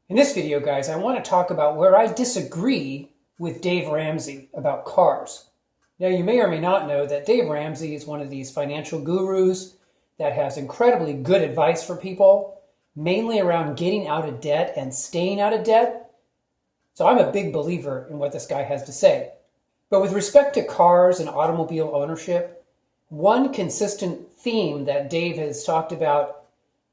In this video, guys, I want to talk about where I disagree with Dave Ramsey about cars. Now, you may or may not know that Dave Ramsey is one of these financial gurus that has incredibly good advice for people, mainly around getting out of debt and staying out of debt. So I'm a big believer in what this guy has to say. But with respect to cars and automobile ownership, one consistent theme that Dave has talked about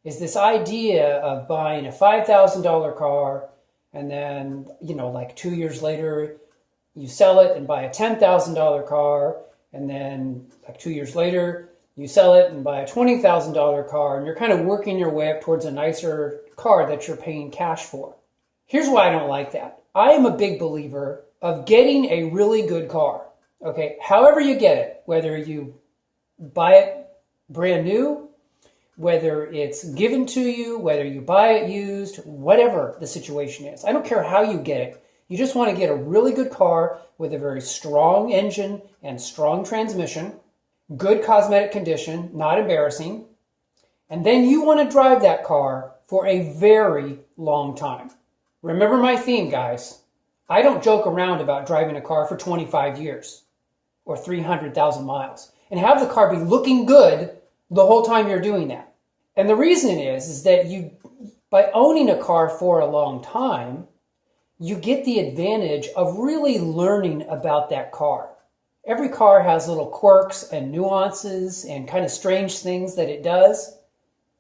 is this idea of buying a $5,000 car and then, like 2 years later, you sell it and buy a $10,000 car. And then like 2 years later, you sell it and buy a $20,000 car. And you're kind of working your way up towards a nicer car that you're paying cash for. Here's why I don't like that. I am a big believer of getting a really good car. Okay, however you get it, whether you buy it brand new, whether it's given to you, whether you buy it used, whatever the situation is. I don't care how you get it. You just want to get a really good car with a very strong engine and strong transmission, good cosmetic condition, not embarrassing, and then you want to drive that car for a very long time. Remember my theme, guys. I don't joke around about driving a car for 25 years or 300,000 miles and have the car be looking good the whole time you're doing that. And the reason is that by owning a car for a long time, you get the advantage of really learning about that car. Every car has little quirks and nuances and kind of strange things that it does.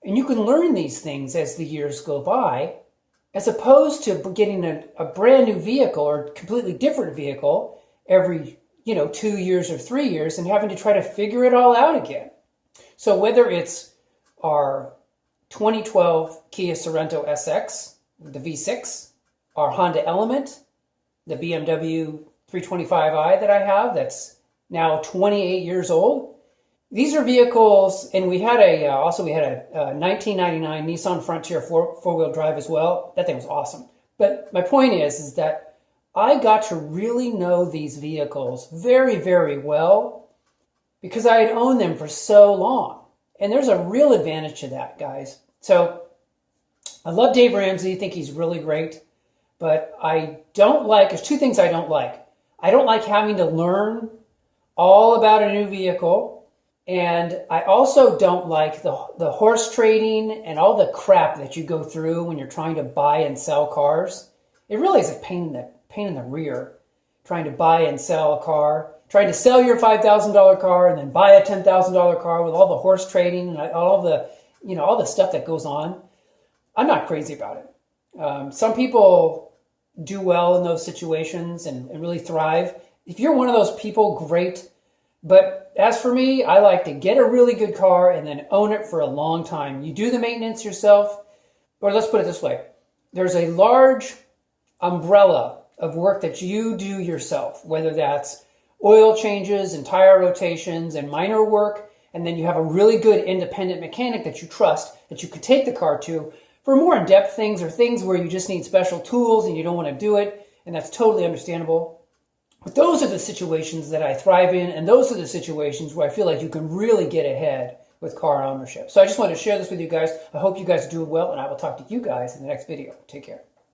And you can learn these things as the years go by, as opposed to getting a brand new vehicle or completely different vehicle every 2 years or 3 years and having to try to figure it all out again. So whether it's our 2012 Kia Sorento SX, the V6, our Honda Element, the BMW 325i that I have that's now 28 years old. These are vehicles, and we had a 1999 Nissan Frontier four-wheel drive as well. That thing was awesome. But my point is that I got to really know these vehicles very, very well because I had owned them for so long. And there's a real advantage to that, guys. So I love Dave Ramsey. I think he's really great. But there's two things I don't like. I don't like having to learn all about a new vehicle. And I also don't like the horse trading and all the crap that you go through when you're trying to buy and sell cars. It really is a pain in the rear, trying to buy and sell a car. Trying to sell your $5,000 car and then buy a $10,000 car with all the horse trading and all the stuff that goes on. I'm not crazy about it. Some people do well in those situations and really thrive. If you're one of those people, great. But as for me, I like to get a really good car and then own it for a long time. You do the maintenance yourself, or let's put it this way. There's a large umbrella of work that you do yourself, whether that's oil changes and tire rotations and minor work, and then you have a really good independent mechanic that you trust that you could take the car to for more in-depth things or things where you just need special tools and you don't want to do it, and that's totally understandable. But those are the situations that I thrive in, and those are the situations where I feel like you can really get ahead with car ownership. So I just wanted to share this with you guys. I hope you guys do well, and I will talk to you guys in the next video. Take care.